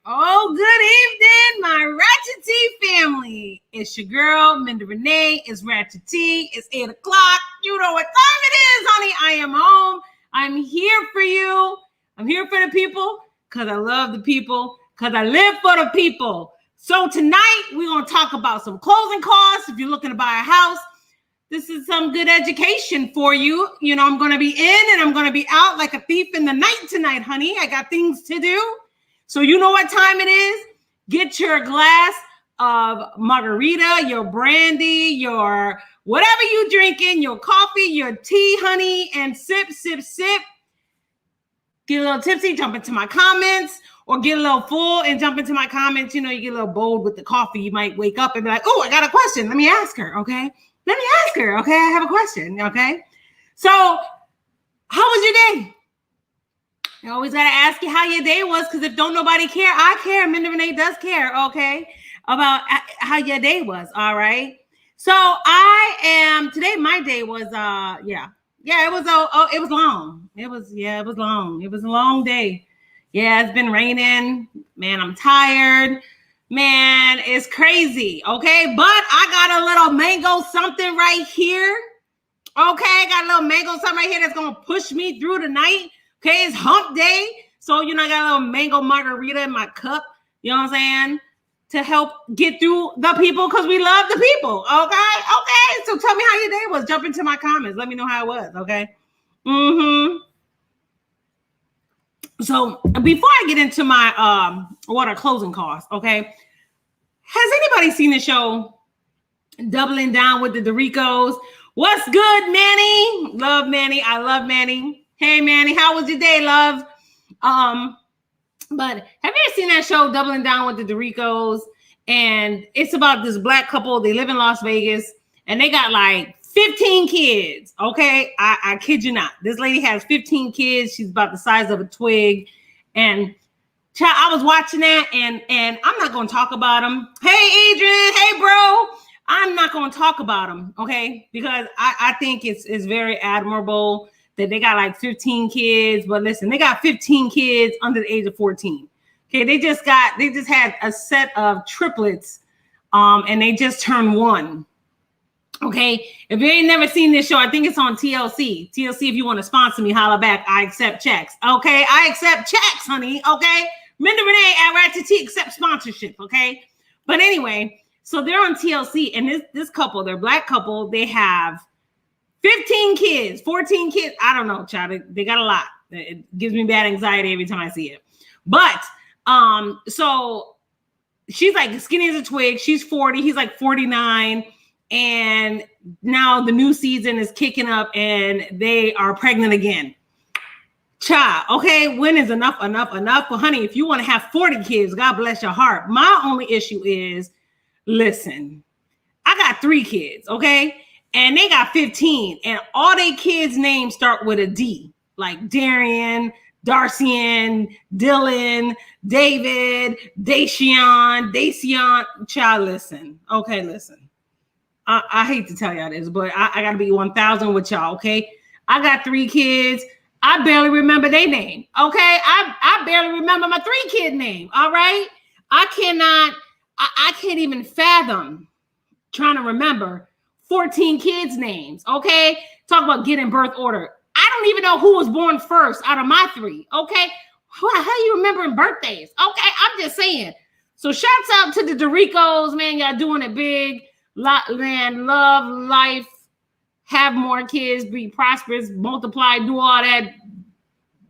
Oh, good evening, my Ratchet T family. It's your girl, Minda Renee. It's Ratchet T. It's 8 o'clock. You know what time it is, honey. I am home. I'm here for you. I'm here for the people because I love the people, because I live for the people. So tonight, we're going to talk about some closing costs. If you're looking to buy a house, this is some good education for you. You know, I'm going to be in and I'm going to be out like a thief in the night tonight, honey. I got things to do. So you know what time it is? Get your glass of margarita, your brandy, your whatever you drinking, your coffee, your tea, honey, and sip, sip, sip. Get a little tipsy, jump into my comments, or get a little full and jump into my comments. You know, you get a little bold with the coffee. You might wake up and be like, oh, I got a question. Let me ask her, okay? Let me ask her, okay? I have a question, okay? So how was your day? I always got to ask you how your day was, because if don't nobody care, I care. Minda Renee does care, okay, about how your day was, all right? So today my day was, it was long. It was long. It was a long day. Yeah, it's been raining. Man, I'm tired. Man, it's crazy, okay? But I got a little mango something right here, okay? I got a little mango something right here that's going to push me through the night. Okay, it's hump day. So, you know, I got a little mango margarita in my cup, you know what I'm saying? To help get through the people, because we love the people, okay? Okay, so tell me how your day was. Jump into my comments. Let me know how it was, okay? So, before I get into my what are closing costs, okay? Has anybody seen the show Doubling Down with the Doricos? What's good, Manny? Love Manny. I love Manny. Hey, Manny, how was your day, love? But have you ever seen that show, Doubling Down with the Doricos? And it's about this black couple. They live in Las Vegas, and they got like 15 kids, okay? I kid you not. This lady has 15 kids. She's about the size of a twig. And I was watching that, and I'm not going to talk about them. Hey, Adrian. Hey, bro. I'm not going to talk about them, okay? Because I think it's very admirable that they got like 15 kids, but listen, they got 15 kids under the age of 14. Okay, they just had a set of triplets, and they just turned one. Okay, if you ain't never seen this show, I think it's on TLC. TLC, if you want to sponsor me, holla back. I accept checks. Okay, I accept checks, honey. Okay, Minda Renee at Ratchet T accept sponsorship. Okay, but anyway, so they're on TLC, and this couple, they're black couple, they have 15 kids, 14 kids. I don't know, child. They got a lot. It gives me bad anxiety every time I see it. But so she's like skinny as a twig. She's 40. He's like 49. And now the new season is kicking up and they are pregnant again. Child, okay, when is enough? Well, honey, if you want to have 40 kids, God bless your heart. My only issue is, listen, I got 3 kids, okay? And they got 15, and all their kids' names start with a D, like Darian, Darcian, Dylan, David, Dacian. Child, listen. Okay, listen. I hate to tell y'all this, but I got to be 1,000 with y'all, okay? I got 3 kids. I barely remember their name, okay? I barely remember my 3-kid name, all right? I can't even fathom trying to remember 14 kids' names, okay? Talk about getting birth order. I don't even know who was born first out of my 3. Okay. How you remembering birthdays? Okay. I'm just saying. So shouts out to the Doricos, man. Y'all doing it big. Man, love life. Have more kids. Be prosperous. Multiply. Do all that.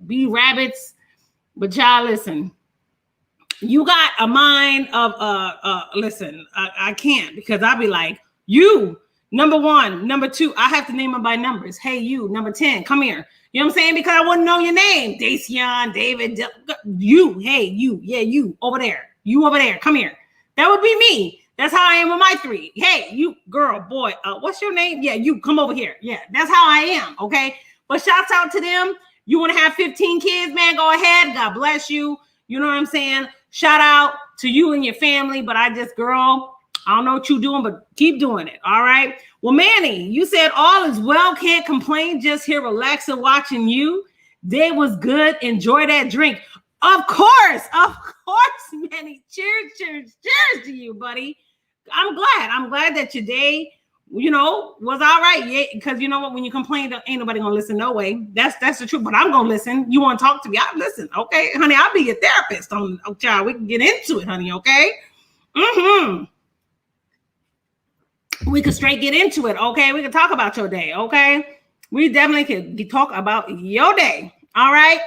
Be rabbits. But y'all listen. You got a mind of listen, I can't, because I'll be like, you, number 1, number 2, I have to name them by numbers. Hey, you, number 10, come here. You know what I'm saying? Because I wouldn't know your name. Dacian, David, you, hey, you, yeah, you over there. You over there, come here. That would be me. That's how I am with my 3. Hey, you, girl, boy, what's your name? Yeah, you, come over here. Yeah, that's how I am, okay? But shouts out to them. You want to have 15 kids, man, go ahead. God bless you. You know what I'm saying? Shout out to you and your family. But girl, I don't know what you're doing, but keep doing it. All right. Well, Manny, you said all is well. Can't complain. Just here relaxing, watching you. Day was good. Enjoy that drink. Of course, Manny. Cheers, cheers, cheers to you, buddy. I'm glad that your day, was all right. Yeah, because you know what? When you complain, ain't nobody gonna listen. No way. That's the truth. But I'm gonna listen. You want to talk to me? I'll listen. Okay, honey. I'll be your therapist. Child. We can get into it, honey. Okay. We can straight get into it. Okay. We can talk about your day. Okay. We definitely can talk about your day. All right.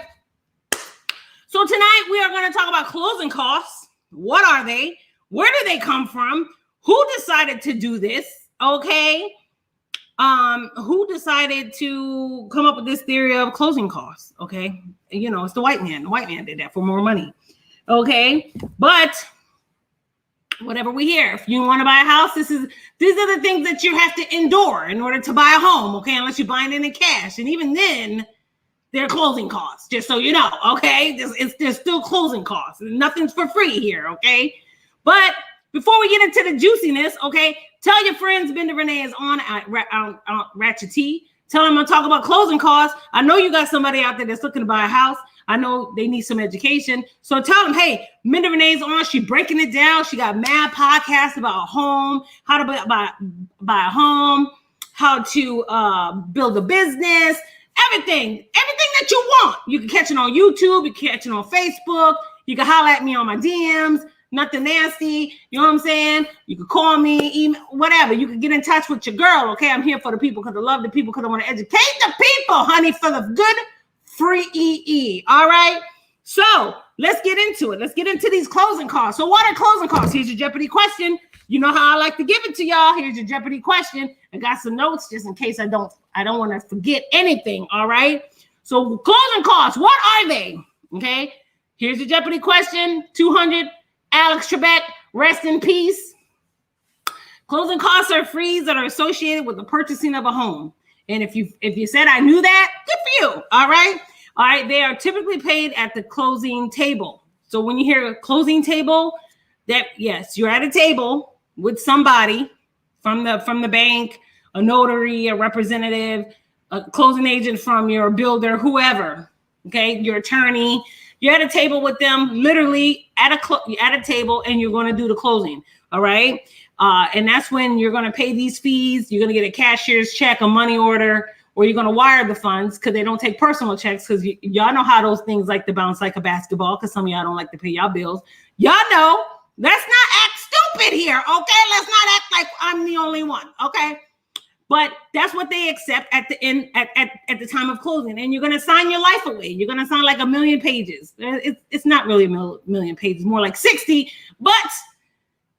So tonight we are going to talk about closing costs. What are they? Where do they come from? Who decided to do this? Okay. Who decided to come up with this theory of closing costs? Okay. It's the white man. The white man did that for more money. Okay. But whatever we hear, if you want to buy a house, these are the things that you have to endure in order to buy a home. Okay. Unless you're buying it in cash. And even then, they're closing costs, just so you know. Okay. There's still closing costs. Nothing's for free here. Okay. But before we get into the juiciness, okay, tell your friends Bender Renee is on Ratchet T. Tell them I'm talking about closing costs. I know you got somebody out there that's looking to buy a house. I know they need some education. So tell them, hey, Bender Renee's on. She's breaking it down. She got mad podcasts about a home, how to buy a home, how to build a business, everything that you want. You can catch it on YouTube. You can catch it on Facebook. You can holler at me on my DMs. Nothing nasty. You know what I'm saying? You can call me, email, whatever. You can get in touch with your girl. Okay. I'm here for the people because I love the people, because I want to educate the people, honey, for the good free EE. All right. So let's get into it. Let's get into these closing costs. So what are closing costs? Here's your Jeopardy question. You know how I like to give it to y'all. Here's your Jeopardy question. I got some notes just in case I don't want to forget anything. All right. So closing costs, what are they? Okay. Here's your Jeopardy question. 200. Alex Trebek, rest in peace. Closing costs are fees that are associated with the purchasing of a home. And if you said I knew that, good for you. All right. They are typically paid at the closing table. So when you hear a closing table, that yes, you're at a table with somebody from the bank, a notary, a representative, a closing agent from your builder, whoever. Okay, your attorney. You're at a table with them, literally at a table, and you're going to do the closing. All right. And that's when you're going to pay these fees. You're going to get a cashier's check, a money order, or you're going to wire the funds because they don't take personal checks, because y'all know how those things like to bounce like a basketball, because some of y'all don't like to pay y'all bills. Y'all know. Let's not act stupid here. Okay. Let's not act like I'm the only one. Okay. But that's what they accept at the end, at the time of closing. And you're going to sign your life away. You're going to sign like 1,000,000 pages. It's not really 1,000,000 pages, more like 60. But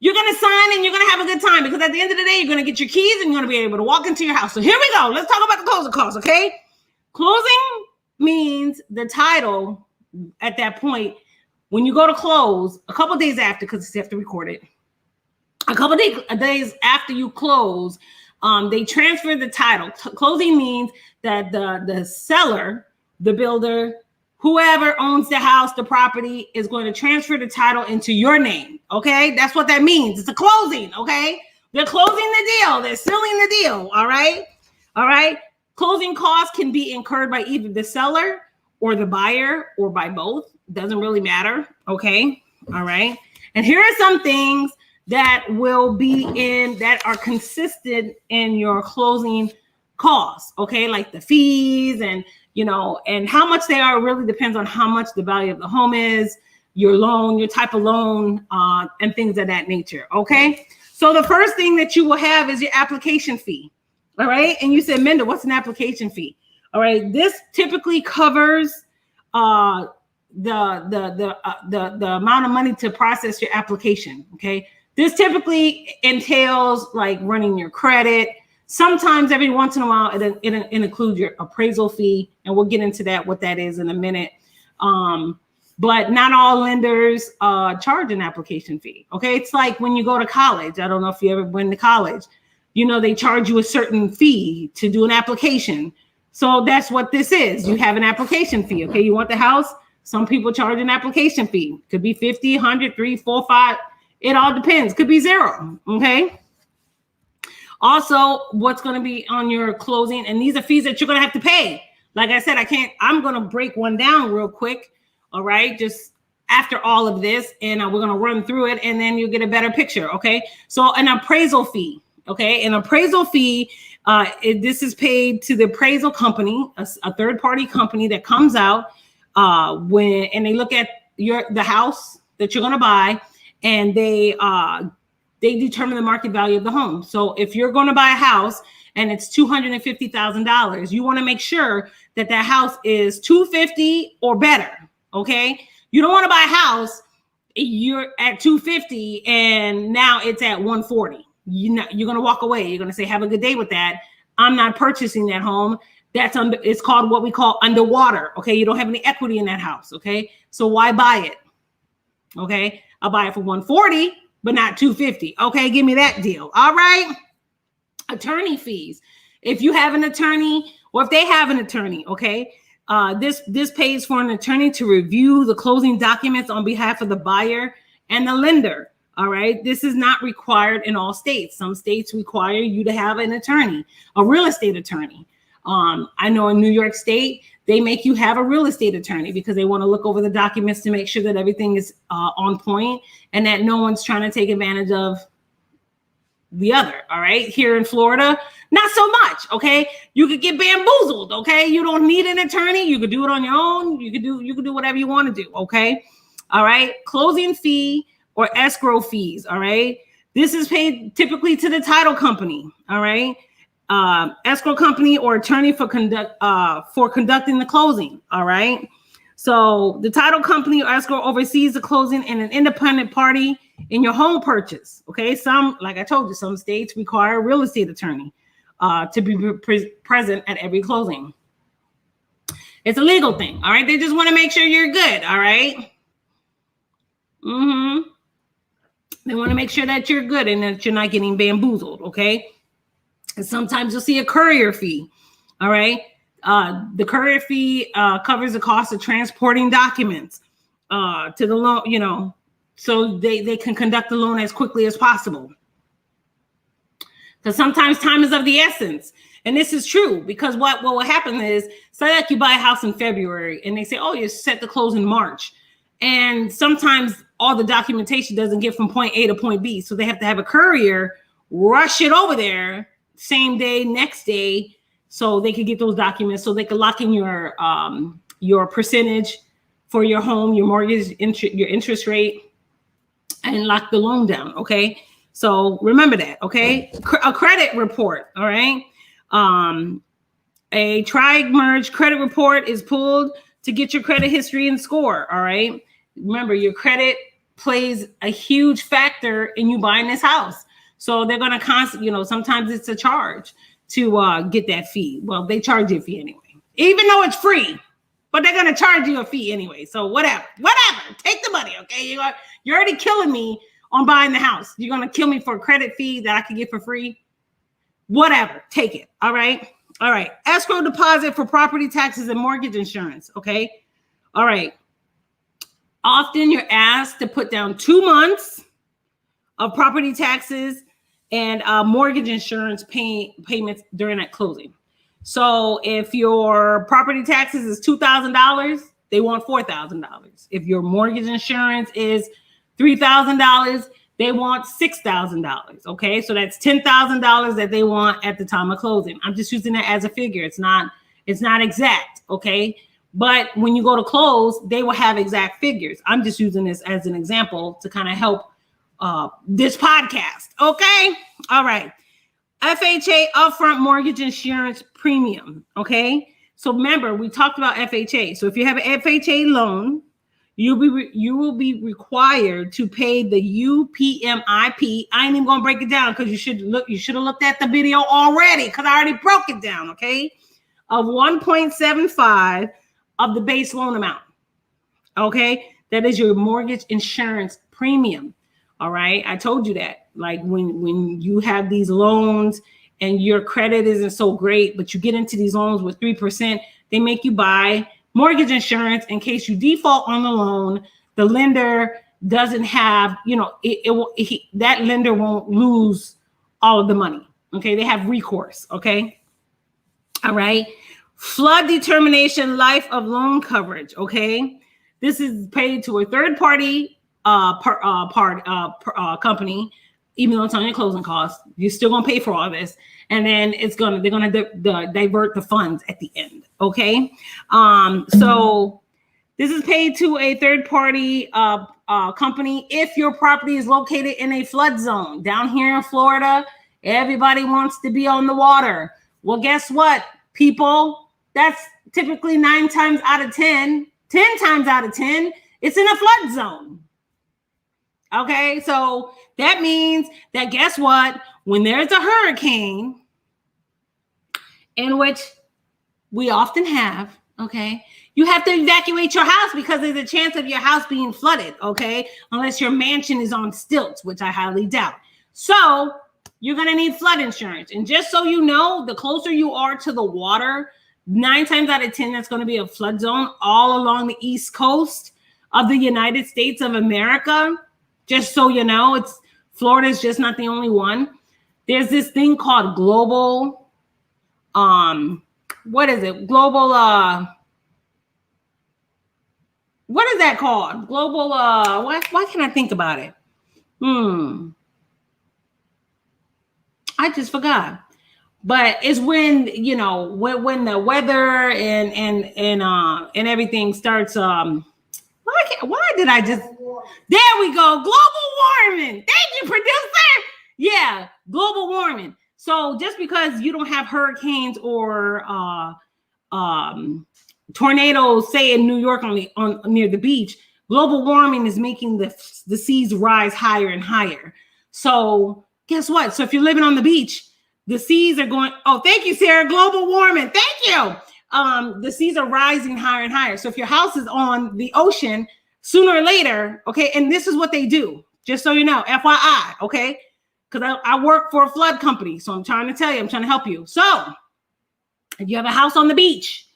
you're going to sign and you're going to have a good time, because at the end of the day, you're going to get your keys and you're going to be able to walk into your house. So here we go. Let's talk about the closing costs, okay? Closing means the title at that point. When you go to close, a couple of days after, because you have to record it, a couple of days after you close, they transfer the title. Closing means that the seller, the builder, whoever owns the house, the property, is going to transfer the title into your name. Okay, that's what that means. It's a closing. Okay, they're closing the deal. They're sealing the deal. All right. Closing costs can be incurred by either the seller or the buyer, or by both. Doesn't really matter. Okay. All right. And here are some things that will be that are consistent in your closing costs, okay? Like the fees and, and how much they are really depends on how much the value of the home is, your loan, your type of loan, and things of that nature, okay? So the first thing that you will have is your application fee, all right? And you said, Minda, what's an application fee? All right, this typically covers the amount of money to process your application, okay? This typically entails like running your credit. Sometimes every once in a while, it includes your appraisal fee, and we'll get into that, what that is in a minute. But not all lenders charge an application fee, okay? It's like when you go to college. I don't know if you ever went to college. They charge you a certain fee to do an application. So that's what this is. You have an application fee, okay? You want the house? Some people charge an application fee. Could be 50, 100, 3, 4, 5. It all depends. Could be zero, okay? Also, what's going to be on your closing, and these are fees that you're going to have to pay. Like I said, I'm going to break one down real quick, all right? Just after all of this, and we're going to run through it, and then you'll get a better picture, okay? So an appraisal fee, okay? An appraisal fee, this is paid to the appraisal company, a third-party company that comes out and they look at the house that you're going to buy, and they determine the market value of the home. So if you're going to buy a house and it's $250,000, you want to make sure that house is $250,000 or better, okay? You don't want to buy a house, you're at $250,000 and now it's at $140,000. You're going to walk away. You're going to say, have a good day with that. I'm not purchasing that home. It's called what we call underwater, okay? You don't have any equity in that house, okay? So why buy it? Okay, I'll buy it for $140,000, but not $250,000. Okay, give me that deal. All right. Attorney fees. If you have an attorney, or if they have an attorney, okay, this pays for an attorney to review the closing documents on behalf of the buyer and the lender. All right. This is not required in all states. Some states require you to have an attorney, a real estate attorney. I know in New York State, they make you have a real estate attorney because they want to look over the documents to make sure that everything is on point and that no one's trying to take advantage of the other. All right. Here in Florida, not so much. Okay. You could get bamboozled. Okay. You don't need an attorney. You could do it on your own. You could do whatever you want to do. Okay. All right. Closing fee or escrow fees. All right. This is paid typically to the title company. All right. Escrow company or attorney for conducting the closing. All right. So the title company or escrow oversees the closing and an independent party in your home purchase. Okay. Like I told you, some states require a real estate attorney to be present at every closing. It's a legal thing. All right. They just want to make sure you're good. All right. They want to make sure that you're good and that you're not getting bamboozled. Okay. And sometimes you'll see a courier fee. All right. The courier fee covers the cost of transporting documents to the loan, so they can conduct the loan as quickly as possible. Because sometimes time is of the essence. And this is true because what will happen is, say like you buy a house in February and they say, oh, you're set to close in March. And sometimes all the documentation doesn't get from point A to point B. So they have to have a courier rush it over there same day, next day, so they could get those documents, so they could lock in your percentage for your home, your mortgage, your interest rate, and lock the loan down. Okay, so remember that. Okay, a credit report. All right, a tri-merge credit report is pulled to get your credit history and score. All right, remember your credit plays a huge factor in you buying this house. So they're going to sometimes it's a charge to get that fee. Well, they charge you a fee anyway, even though it's free, but they're going to charge you a fee anyway. So whatever, take the money. Okay. You're already killing me on buying the house. You're going to kill me for a credit fee that I could get for free. Whatever, take it. All right. All right. Escrow deposit for property taxes and mortgage insurance. Okay. All right. Often you're asked to put down 2 months of property taxes and mortgage insurance payments during that closing. So if your property taxes is $2,000, they want $4,000. If your mortgage insurance is $3,000, they want $6,000. Okay, so that's $10,000 that they want at the time of closing. I'm just using that as a figure. It's not exact. Okay, but when you go to close, they will have exact figures. I'm just using this as an example to kind of help this podcast. Okay, all right. FHA upfront mortgage insurance premium. Okay, so remember we talked about FHA. So if you have an FHA loan, you will be required to pay the UPMIP. I ain't even gonna break it down because you should have looked at the video already because I already broke it down. Okay, of 1.75 of the base loan amount. Okay, that is your mortgage insurance premium. All right, I told you that. Like when you have these loans and your credit isn't so great, but you get into these loans with 3%, they make you buy mortgage insurance in case you default on the loan. The lender doesn't have, that lender won't lose all of the money. Okay, they have recourse. Okay, all right. Flood determination, life of loan coverage. Okay, this is paid to a third party company. Even though it's on your closing costs, you're still gonna pay for all this, and then they're gonna divert the funds at the end. Okay, so this is paid to a third party company if your property is located in a flood zone. Down here in Florida, everybody wants to be on the water. Well, guess what, people? That's typically 9 times out of 10, 10 times out of 10, it's in a flood zone. Okay, so that means that guess what? When there's a hurricane, in which we often have, okay, you have to evacuate your house because there's a chance of your house being flooded, okay, unless your mansion is on stilts, which I highly doubt. So you're going to need flood insurance. And just so you know, the closer you are to the water, 9 times out of 10, that's going to be a flood zone all along the East Coast of the United States of America. Just so you know, Florida is just not the only one. There's this thing called global, what is it? Global, what is that called? Global, why can't I think about it? I just forgot. But it's when, when the weather and everything starts, why did I just, there we go. Global warming. Thank you, producer. Yeah, global warming. So just because you don't have hurricanes or tornadoes, say in New York near the beach, global warming is making the seas rise higher and higher. So guess what? So if you're living on the beach, the seas are going, oh, thank you, Sarah, global warming. Thank you. The seas are rising higher and higher. So if your house is on the ocean, sooner or later, okay, and this is what they do, just so you know, FYI, okay, because I work for a flood company, so I'm trying to tell you, I'm trying to help you. So if you have a house on the beach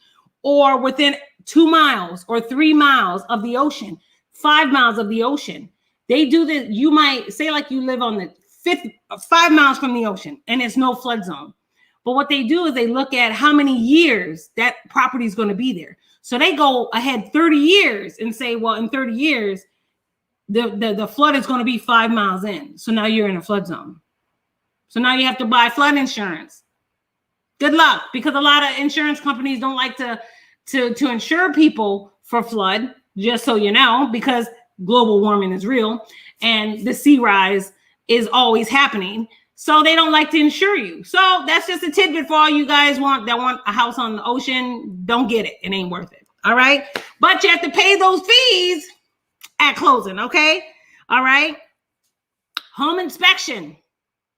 or within 2 miles or 3 miles of the ocean, 5 miles of the ocean, they do this. You might say like you live on the 5 miles from the ocean and it's no flood zone. But what they do is they look at how many years that property is going to be there. So they go ahead 30 years and say, well, in 30 years, the flood is going to be 5 miles in. So now you're in a flood zone. So now you have to buy flood insurance. Good luck, because a lot of insurance companies don't like to insure people for flood, just so you know, because global warming is real and the sea rise is always happening. So they don't like to insure you. So that's just a tidbit for all you guys that want a house on the ocean. Don't get it. It ain't worth it. All right. But you have to pay those fees at closing. Okay. All right. Home inspection.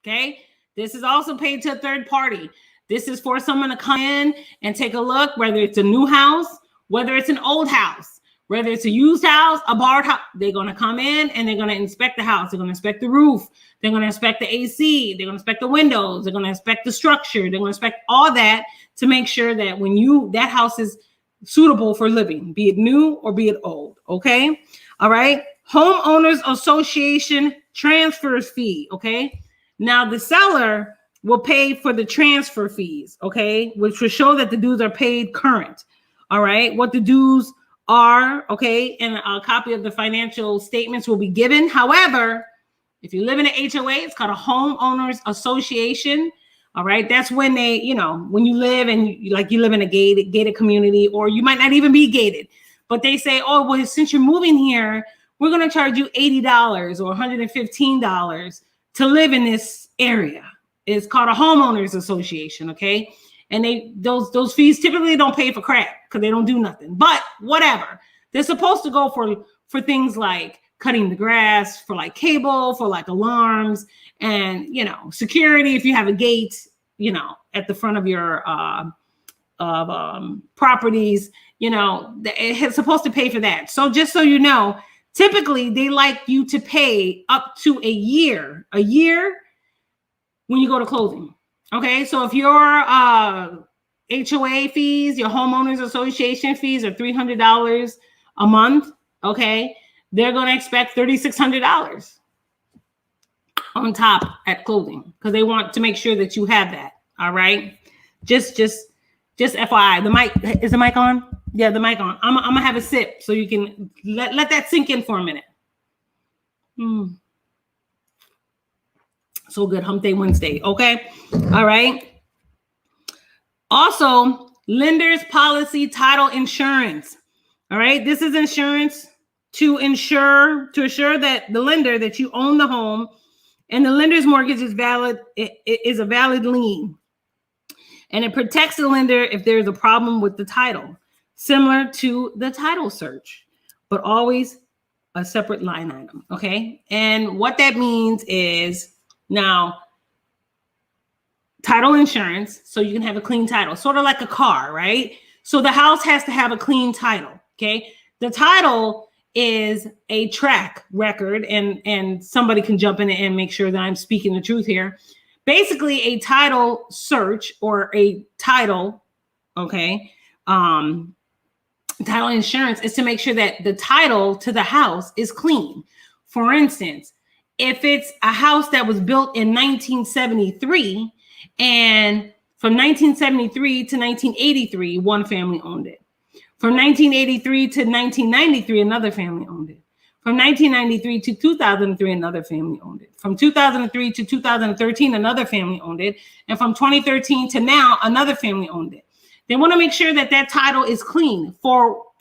Okay. This is also paid to a third party. This is for someone to come in and take a look, whether it's a new house, whether it's an old house, whether it's a used house, a borrowed house. They're going to come in and they're going to inspect the house. They're going to inspect the roof. They're going to inspect the AC. They're going to inspect the windows. They're going to inspect the structure. They're going to inspect all that to make sure that that house is suitable for living, be it new or be it old. Okay. All right. Homeowners Association transfers fee. Okay. Now the seller will pay for the transfer fees. Okay. Which will show that the dues are paid current. All right. What the dues are. Okay. And a copy of the financial statements will be given. However, If you live in an HOA, it's called a homeowners association. All right. That's when they, when you live and you live in a gated community, or you might not even be gated, but they say, oh, well, since you're moving here, we're going to charge you $80 or $115 to live in this area. It's called a homeowners association. Okay. And those fees typically don't pay for crap because they don't do nothing, but whatever. They're supposed to go for things like cutting the grass, for like cable, for like alarms, and security. If you have a gate, at the front of your properties, it's supposed to pay for that. So just so you know, typically they like you to pay up to a year when you go to closing. Okay, so if your HOA fees, your homeowners association fees are $300 a month, okay, they're going to expect $3,600 on top at closing because they want to make sure that you have that. All right, just FYI. Is the mic on? Yeah, the mic on. I'm gonna have a sip so you can let that sink in for a minute. So good, Hump Day Wednesday. Okay, all right. Also, lender's policy title insurance. All right, this is insurance to ensure that the lender that you own the home and the lender's mortgage is valid. It is a valid lien, and it protects the lender if there is a problem with the title, similar to the title search, but always a separate line item. Okay, and what that means is now title insurance, so you can have a clean title, sort of like a car, right? So the house has to have a clean title. Okay, the title is a track record, and somebody can jump in and make sure that I'm speaking the truth here. Basically, a title search or a title, okay, title insurance is to make sure that the title to the house is clean. For instance, if it's a house that was built in 1973, and from 1973 to 1983, one family owned it. From 1983 to 1993, another family owned it. From 1993 to 2003, another family owned it. From 2003 to 2013, another family owned it. And from 2013 to now, another family owned it. They want to make sure that that title is clean.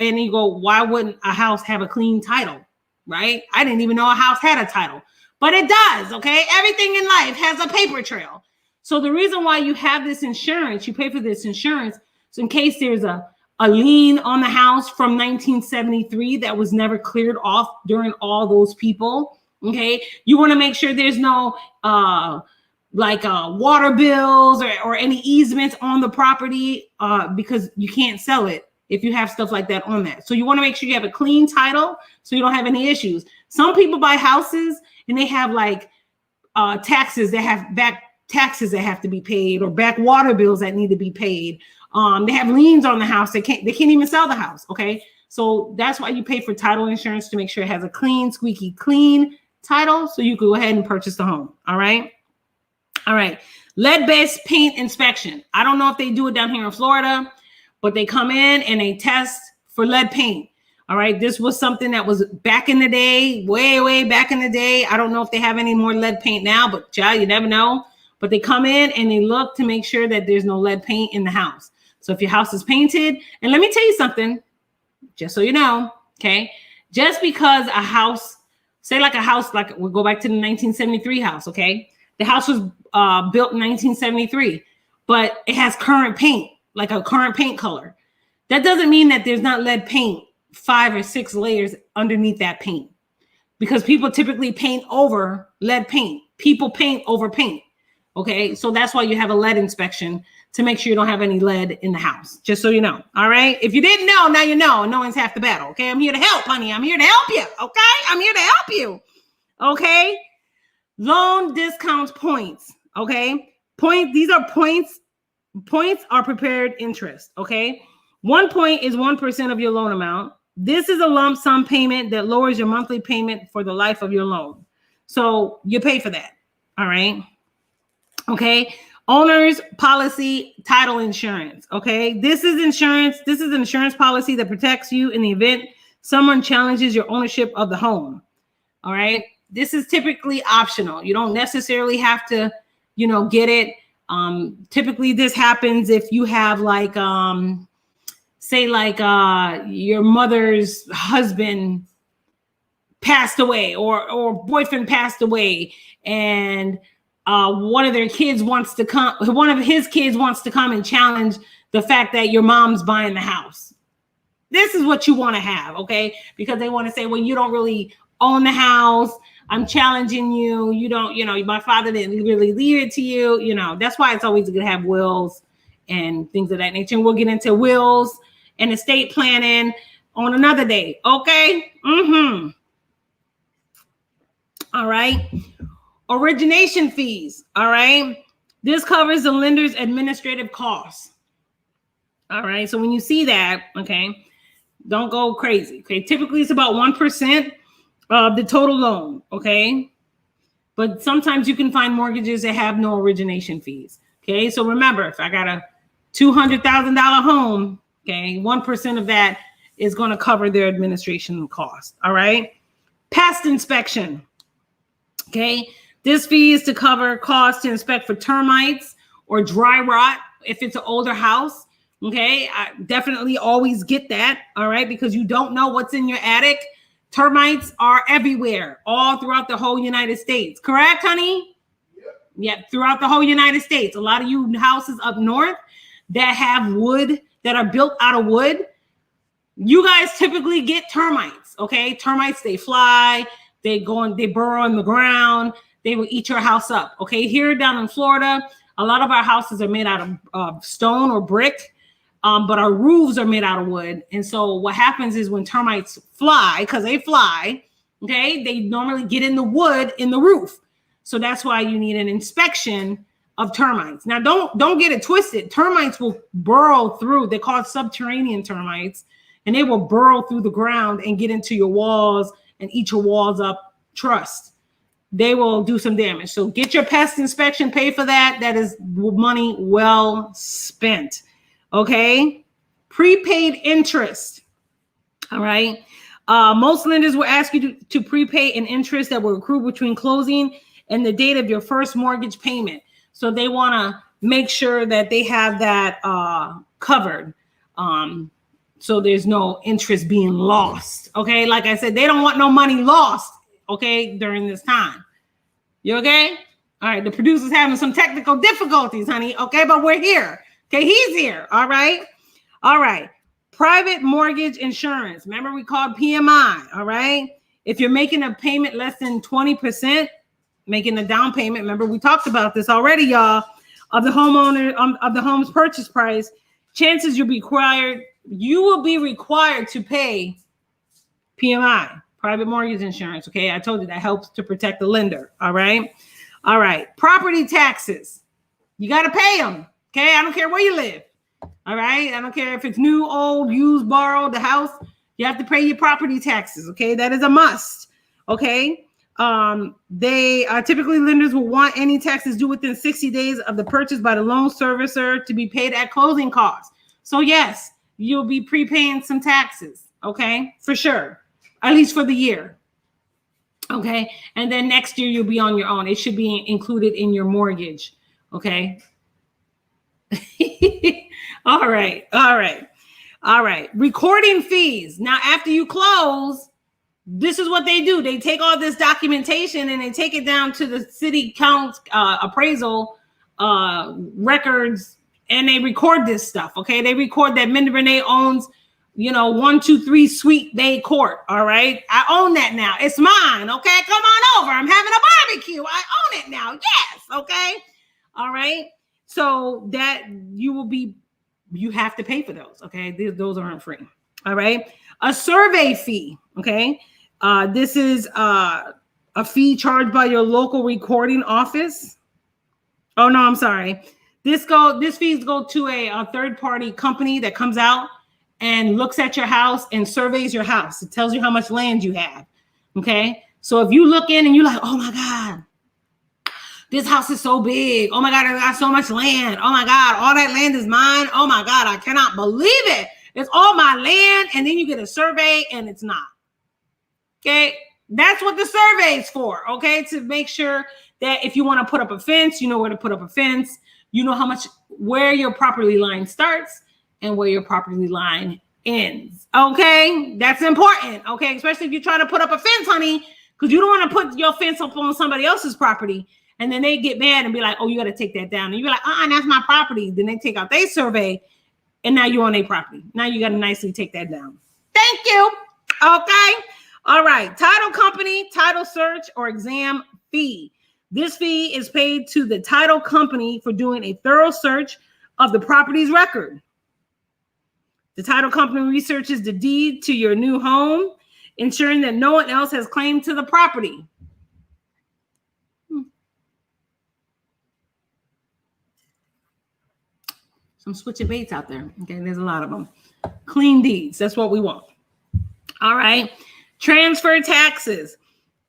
And you go, why wouldn't a house have a clean title, right? I didn't even know a house had a title, but it does, okay? Everything in life has a paper trail. So the reason why you have this insurance, you pay for this insurance, so in case there's a lien on the house from 1973 that was never cleared off during all those people, okay? You want to make sure there's no water bills or any easements on the property because you can't sell it if you have stuff like that on that. So you want to make sure you have a clean title so you don't have any issues. Some people buy houses and they have taxes that have back taxes that have to be paid or back water bills that need to be paid. They have liens on the house. They can't even sell the house. Okay. So that's why you pay for title insurance, to make sure it has a clean, squeaky clean title so you can go ahead and purchase the home. All right. All right. Lead-based paint inspection. I don't know if they do it down here in Florida, but they come in and they test for lead paint. All right. This was something that was back in the day, way back in the day. I don't know if they have any more lead paint now, but child, you never know. But they come in and they look to make sure that there's no lead paint in the house. So if your house is painted, and let me tell you something, just so you know, okay, just because a house, say like a house, like we'll go back to the 1973 house, okay? The house was built in 1973, but it has current paint, like a current paint color. That doesn't mean that there's not lead paint 5 or 6 layers underneath that paint, because people typically paint over lead paint. People paint over paint. Okay, so that's why you have a lead inspection, to make sure you don't have any lead in the house, just so you know. All right, if you didn't know, now you know. Knowing's half the battle. Okay, I'm here to help, honey. I'm here to help you. Okay, I'm here to help you. Okay, loan discounts points. Okay, these are points. Points are prepared interest. Okay, 1 point is 1% of your loan amount. This is a lump sum payment that lowers your monthly payment for the life of your loan. So you pay for that. All right. Okay. Owner's policy title insurance. Okay. This is insurance. This is an insurance policy that protects you in the event someone challenges your ownership of the home. All right. this is typically optional. You don't necessarily have to, get it. Typically this happens if you have like, say like your mother's husband passed away or boyfriend passed away, and one of his kids wants to come and challenge the fact that your mom's buying the house. This is what you want to have, okay? Because they want to say, well, you don't really own the house. I'm challenging you. You don't, my father didn't really leave it to you. That's why it's always good to have wills and things of that nature. And we'll get into wills and estate planning on another day, okay? All right. Origination fees. All right. This covers the lender's administrative costs. All right. So when you see that, okay, don't go crazy. Okay. Typically it's about 1% of the total loan. Okay. But sometimes you can find mortgages that have no origination fees. Okay. So remember, if I got a $200,000 home, okay, 1% of that is going to cover their administration cost. All right. Past inspection. Okay, this fee is to cover costs to inspect for termites or dry rot if it's an older house. Okay, I definitely always get that. All right, because you don't know what's in your attic. Termites are everywhere, all throughout the whole United States. Correct, honey? Yep, throughout the whole United States. A lot of you houses up north that have wood, that are built out of wood, you guys typically get termites. Okay, termites, they fly. They burrow in the ground. They will eat your house up. Okay. Here down in Florida, a lot of our houses are made out of stone or brick, but our roofs are made out of wood. And so what happens is when termites fly, because they fly, okay, they normally get in the wood in the roof. So that's why you need an inspection of termites. Now, don't get it twisted. Termites will burrow through. They're called subterranean termites, and they will burrow through the ground and get into your walls and eat your walls up. Trust, they will do some damage. So get your pest inspection, pay for that. That is money well spent. Okay. Prepaid interest. All right. Most lenders will ask you to prepay an interest that will accrue between closing and the date of your first mortgage payment. So they want to make sure that they have that covered. So there's no interest being lost. Okay. Like I said, they don't want no money lost. Okay. During this time. You okay? All right. The producer's having some technical difficulties, honey. Okay. But we're here. Okay. He's here. All right. All right. Private mortgage insurance. Remember we called PMI. All right. If you're making a payment less than 20%, making a down payment. Remember we talked about this already, y'all, of the homeowner, of the home's purchase price, chances you will be required to pay PMI, private mortgage insurance. Okay. I told you that helps to protect the lender. All right. All right. Property taxes. You got to pay them. Okay. I don't care where you live. All right. I don't care if it's new, old, used, borrowed, the house, you have to pay your property taxes. Okay. That is a must. Okay. They typically lenders will want any taxes due within 60 days of the purchase by the loan servicer to be paid at closing costs. So yes, you'll be prepaying some taxes. Okay. For sure. At least for the year. Okay. And then next year you'll be on your own. It should be included in your mortgage. Okay. All right. All right. All right. Recording fees. Now, after you close, this is what they do. They take all this documentation and they take it down to the city count appraisal records, and they record this stuff. Okay. They record that Minda Renee owns, 123 Sweet Bay Court. All right. I own that now. It's mine. Okay. Come on over. I'm having a barbecue. I own it now. Yes. Okay. All right. So that you have to pay for those. Okay. Those aren't free. All right. A survey fee. Okay. This is a fee charged by your local recording office. Oh no, I'm sorry. This fees go to a third-party company that comes out and looks at your house and surveys your house. It tells you how much land you have. Okay. So if you look in and you're like, oh my God, this house is so big. Oh my God, I got so much land. Oh my God, all that land is mine. Oh my God, I cannot believe it. It's all my land. And then you get a survey and it's not. Okay. That's what the survey is for, okay? To make sure that if you want to put up a fence, you know where to put up a fence. You know where your property line starts and where your property line ends, okay? That's important, okay? Especially if you try to put up a fence, honey, because you don't want to put your fence up on somebody else's property, and then they get mad and be like, oh, you got to take that down. And you're like, that's my property. Then they take out their survey, and now you're on their property. Now you got to nicely take that down. Thank you, okay? All right, title company, title search, or exam fee. This fee is paid to the title company for doing a thorough search of the property's record. The title company researches the deed to your new home, ensuring that no one else has claim to the property. Some switching baits out there. Okay, there's a lot of them. Clean deeds, that's what we want. All right. Transfer taxes.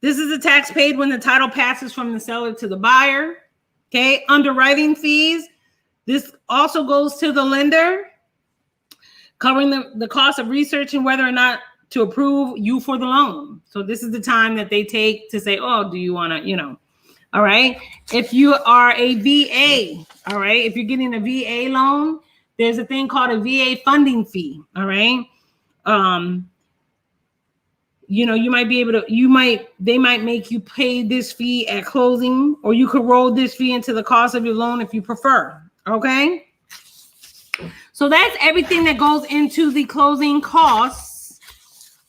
This is the tax paid when the title passes from the seller to the buyer. Okay. Underwriting fees. This also goes to the lender, covering the cost of researching whether or not to approve you for the loan. So this is the time that they take to say, oh, do you want to, all right. If you are a VA, all right, if you're getting a VA loan, there's a thing called a VA funding fee. All right. You might be able to, they might make you pay this fee at closing, or you could roll this fee into the cost of your loan if you prefer. Okay. So that's everything that goes into the closing costs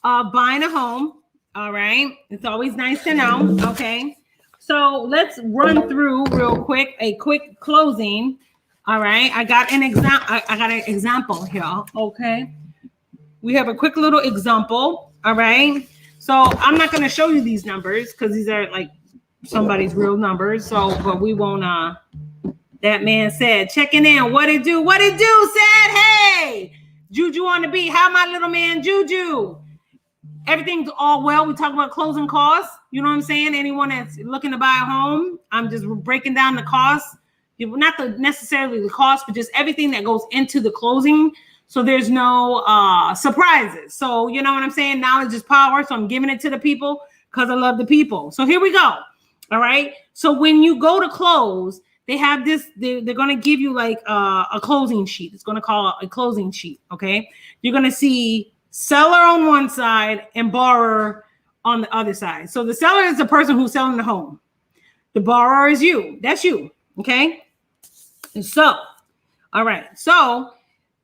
of buying a home. All right. It's always nice to know. Okay. So let's run through real quick, a quick closing. All right. I got an example here. Okay. We have a quick little example. All right. So I'm not going to show you these numbers because these are like somebody's real numbers. So, but we won't, that man said, checking in. What it do? Said, hey, Juju on the beat. How my little man, Juju? Everything's all well. We talk about closing costs. You know what I'm saying? Anyone that's looking to buy a home, I'm just breaking down the costs. Not necessarily the cost, but just everything that goes into the closing. So there's no surprises. So you know what I'm saying? Knowledge is power. So I'm giving it to the people because I love the people. So here we go. All right. So when you go to close, they have this, they're going to give you like a closing sheet. It's going to call a closing sheet. Okay. You're going to see seller on one side and borrower on the other side. So the seller is the person who's selling the home. The borrower is you. That's you. Okay. And so, all right. So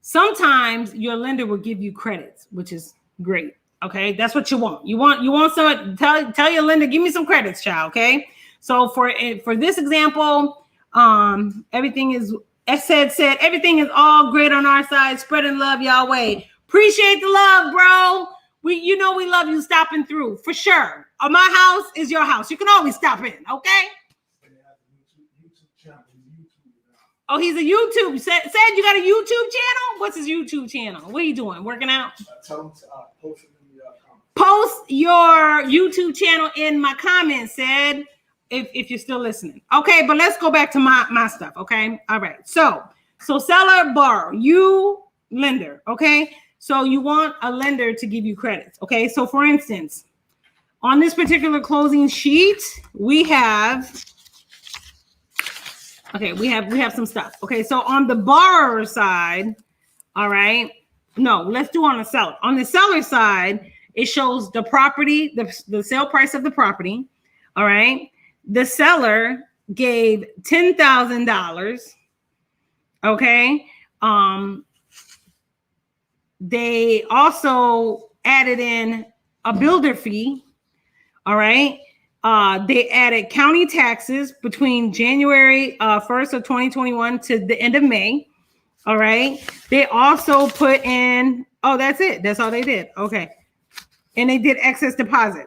sometimes your lender will give you credits, which is great. Okay. That's what you want. You want someone, tell your lender, give me some credits, child. Okay. So for this example, everything is, said, everything is all great on our side. Spreading love y'all way. Appreciate the love, bro. We love you stopping through for sure. My house is your house. You can always stop in. Okay. Oh, he's a YouTube. Said you got a YouTube channel? What's his YouTube channel? What are you doing? Working out? Tell him to post it in the comments. Post your YouTube channel in my comments, said, if you're still listening. Okay, but let's go back to my stuff, okay? All right. So seller, borrow, you lender, okay? So you want a lender to give you credits, okay? So for instance, on this particular closing sheet, we have some stuff. Okay, so on the borrower side, all right. No, let's do on the seller. On the seller side, it shows the property, the sale price of the property. All right. The seller gave $10,000. Okay. They also added in a builder fee. All right. They added county taxes between January 1st of 2021 to the end of May. All right. They also put in, oh, that's it. That's all they did. Okay. And they did excess deposit.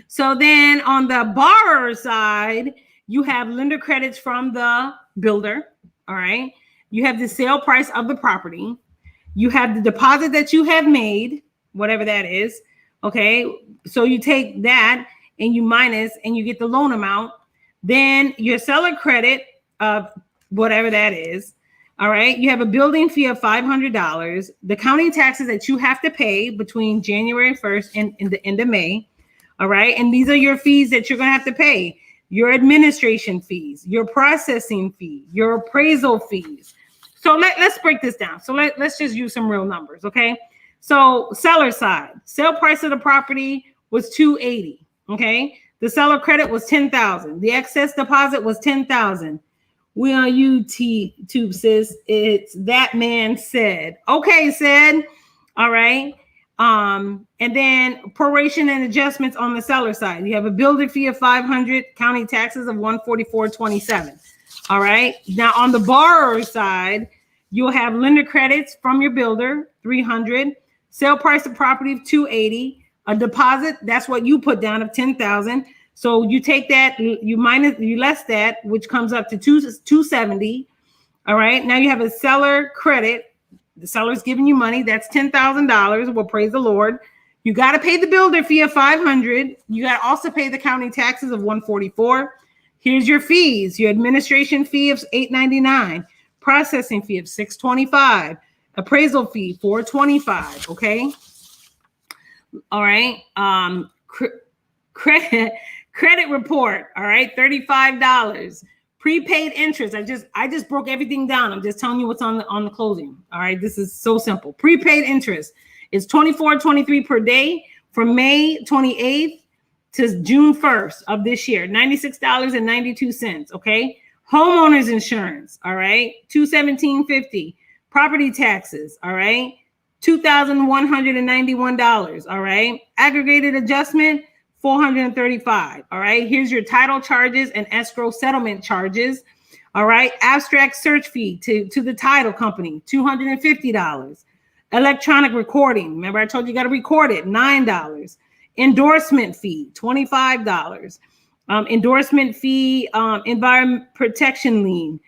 So then on the borrower side, you have lender credits from the builder. All right. You have the sale price of the property. You have the deposit that you have made, whatever that is. Okay, so you take that and you minus and you get the loan amount. Then your seller credit of whatever that is. All right. You have a building fee of $500. The county taxes that you have to pay between January 1st and the end of May. All right. And these are your fees that you're going to have to pay. Your administration fees, your processing fee, your appraisal fees. So let's break this down. So let's just use some real numbers. Okay. So seller side, sale price of the property was $280. Okay. The seller credit was $10,000. The excess deposit was $10,000. We on YouTube, sis. It's that man said. Okay, said. All right. And then proration and adjustments on the seller side. You have a builder fee of $500, county taxes of $144.27. All right. Now on the borrower side, you'll have lender credits from your builder, $300, sale price of property of $280, a deposit, that's what you put down, of $10,000. So you take that, you less that, which comes up to $270. All right. Now you have a seller credit. The seller's giving you money. That's $10,000. Well, praise the Lord. You got to pay the builder fee of $500. You got to also pay the county taxes of $144. Here's your fees. Your administration fee of $899. Processing fee of $625. Appraisal fee $425. Okay. All right. Credit report, all right, $35. Prepaid interest. I just broke everything down. I'm just telling you what's on the closing. All right, this is so simple. Prepaid interest is $24.23 per day from May 28th to June 1st of this year. $96.92. Okay. Homeowners insurance, all right, $217.50. Property taxes, all right, $2,191. All right. Aggregated adjustment, $435. All right. Here's your title charges and escrow settlement charges. All right. Abstract search fee to the title company, $250. Electronic recording. Remember, I told you got to record it, $9. Endorsement fee, $25. Endorsement fee, environment protection lien,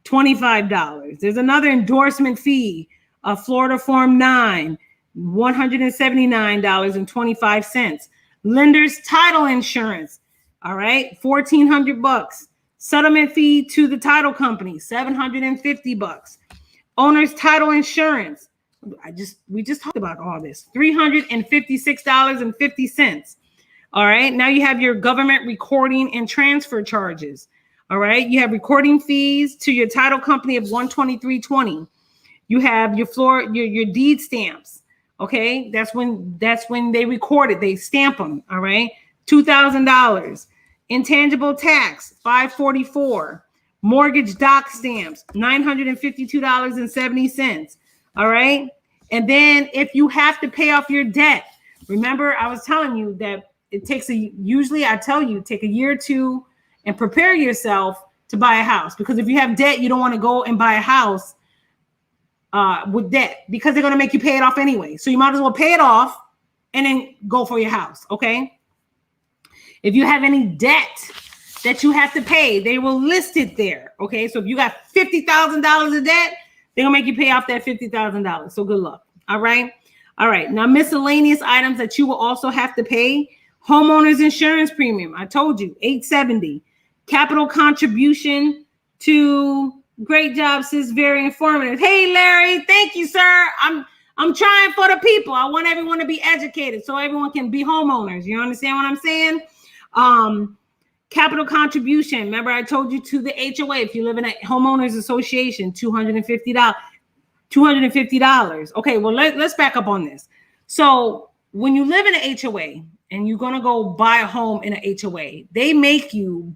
$25. There's another endorsement fee, Florida Form 9, $179.25. Lender's title insurance, all right, $1,400. Settlement fee to the title company, $750. Owner's title insurance, we just talked about all this, $356.50. All right, now you have your government recording and transfer charges. All right, you have recording fees to your title company of $123.20. You have your deed stamps. Okay, that's when they record it. They stamp them. All right, $2,000. Intangible tax, $544. Mortgage doc stamps, $952.70. All right, and then if you have to pay off your debt, remember I was telling you that it takes usually I tell you take a year or two and prepare yourself to buy a house, because if you have debt, you don't want to go and buy a house with debt, because they're going to make you pay it off anyway. So you might as well pay it off and then go for your house. Okay. If you have any debt that you have to pay, they will list it there. Okay. So if you got $50,000 of debt, they're going to make you pay off that $50,000. So good luck. All right. All right. Now, miscellaneous items that you will also have to pay: homeowners insurance premium. I told you, $870. Capital contribution to, great job, sis. Very informative. Hey, Larry. Thank you, sir. I'm trying for the people. I want everyone to be educated so everyone can be homeowners. You understand what I'm saying? Capital contribution. Remember, I told you, to the HOA. If you live in a homeowners association, $250. $250. Okay, well, let's back up on this. So when you live in an HOA and you're going to go buy a home in an HOA, they make you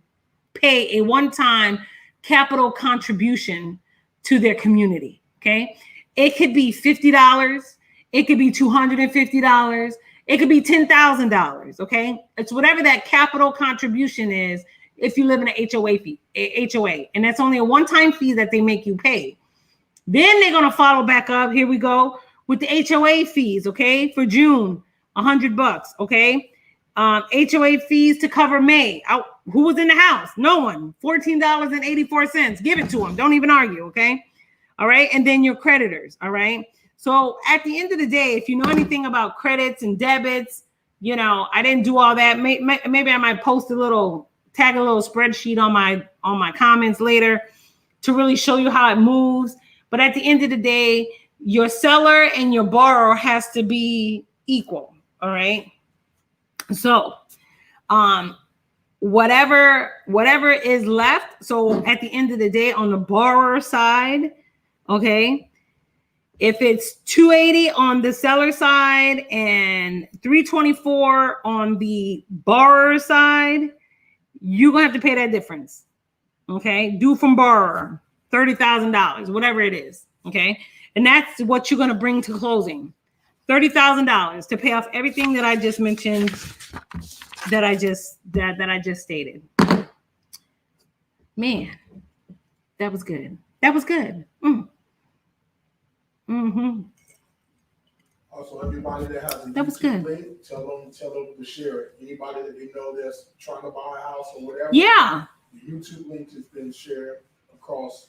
pay a one-time capital contribution to their community. Okay. It could be $50. It could be $250. It could be $10,000. Okay. It's whatever that capital contribution is if you live in an HOA. And that's only a one-time fee that they make you pay. Then they're going to follow back up. Here we go with the HOA fees. Okay. For June, $100. Okay. HOA fees to cover May. Who was in the house? No one. $14.84. Give it to them. Don't even argue. Okay. All right. And then your creditors. All right. So at the end of the day, if you know anything about credits and debits, I didn't do all that. Maybe I might tag a little spreadsheet on my comments later to really show you how it moves. But at the end of the day, your seller and your borrower has to be equal. All right. So, whatever is left. So at the end of the day, on the borrower side, okay, if it's 280 on the seller side and 324 on the borrower side, you're gonna have to pay that difference. Okay, due from borrower, $30,000, whatever it is. Okay, and that's what you're gonna bring to closing. $30,000 to pay off everything that I just mentioned, that I just stated. Man, that was good. That was good. Also, everybody that has a That was YouTube good. link, tell them to share it. Anybody that they know that's trying to buy a house or whatever. Yeah. The YouTube link has been shared across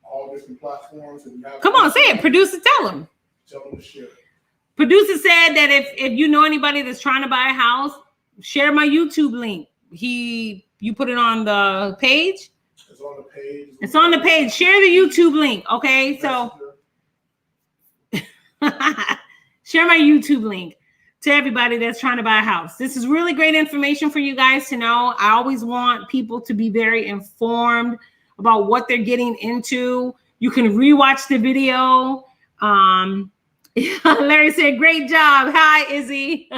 all different platforms. And Come on, say it. Producer, tell them. Tell them to share it. Producer said that if you know anybody that's trying to buy a house, share my YouTube link. You put it on the page? It's on the page. It's on the page. Share the YouTube link, okay? So share my YouTube link to everybody that's trying to buy a house. This is really great information for you guys to know. I always want people to be very informed about what they're getting into. You can rewatch the video. Larry said, great job. Hi, Izzy.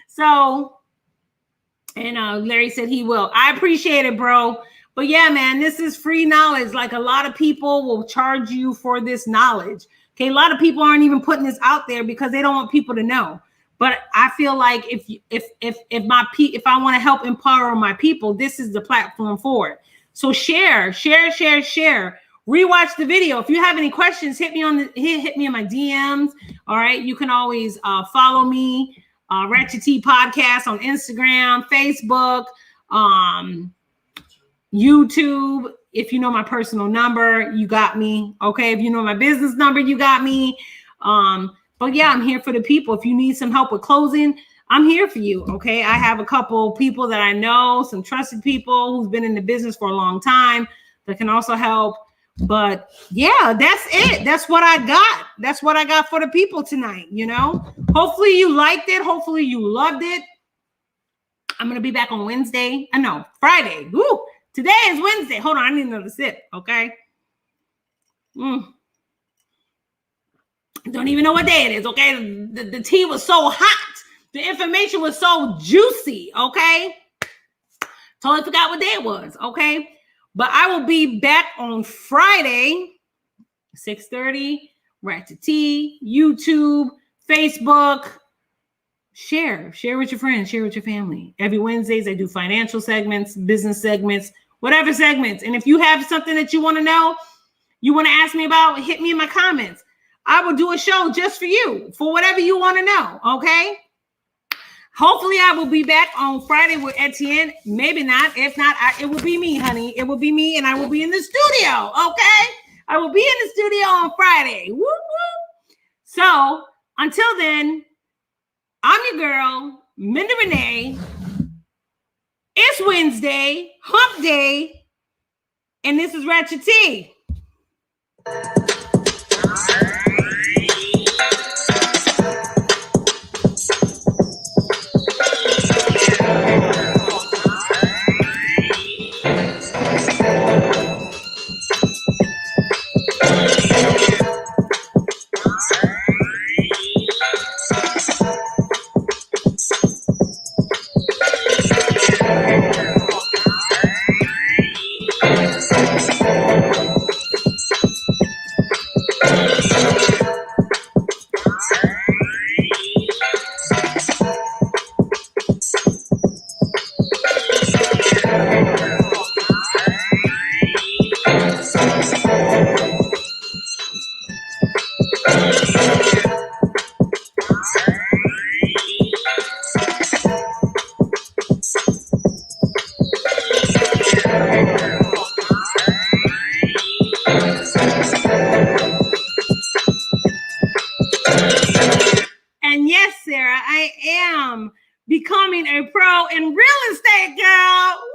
So, and Larry said he will. I appreciate it, bro. But yeah, man, this is free knowledge. Like, a lot of people will charge you for this knowledge. Okay, a lot of people aren't even putting this out there because they don't want people to know. But I feel like if I want to help empower my people, this is the platform for it. So share. Rewatch the video. If you have any questions, hit me in my DMs. All right. You can always follow me, Ratchet T Podcast on Instagram, Facebook, YouTube. If you know my personal number, you got me. Okay. If you know my business number, you got me. But yeah, I'm here for the people. If you need some help with closing, I'm here for you. Okay. I have a couple people that I know, some trusted people who's been in the business for a long time that can also help. But yeah, that's it. That's what I got. That's what I got for the people tonight. You know, hopefully you liked it. Hopefully you loved it. I'm going to be back on Wednesday. Friday. Woo! Today is Wednesday. Hold on. I need another sip. Okay. Don't even know what day it is. Okay. The tea was so hot. The information was so juicy. Okay. Totally forgot what day it was. Okay. But I will be back on Friday, 6:30, Ratchet T, YouTube, Facebook. Share with your friends, share with your family. Every Wednesdays, I do financial segments, business segments, whatever segments. And if you have something that you want to know, you want to ask me about, hit me in my comments. I will do a show just for you, for whatever you want to know, okay? Hopefully, I will be back on Friday with Etienne. Maybe not. If not, it will be me, honey. It will be me, and I will be in the studio, okay? I will be in the studio on Friday. Woo, woo. So, until then, I'm your girl, Minda Renee. It's Wednesday, hump day, and this is Ratchet T. And yes, Sarah, I am becoming a pro in real estate, girl.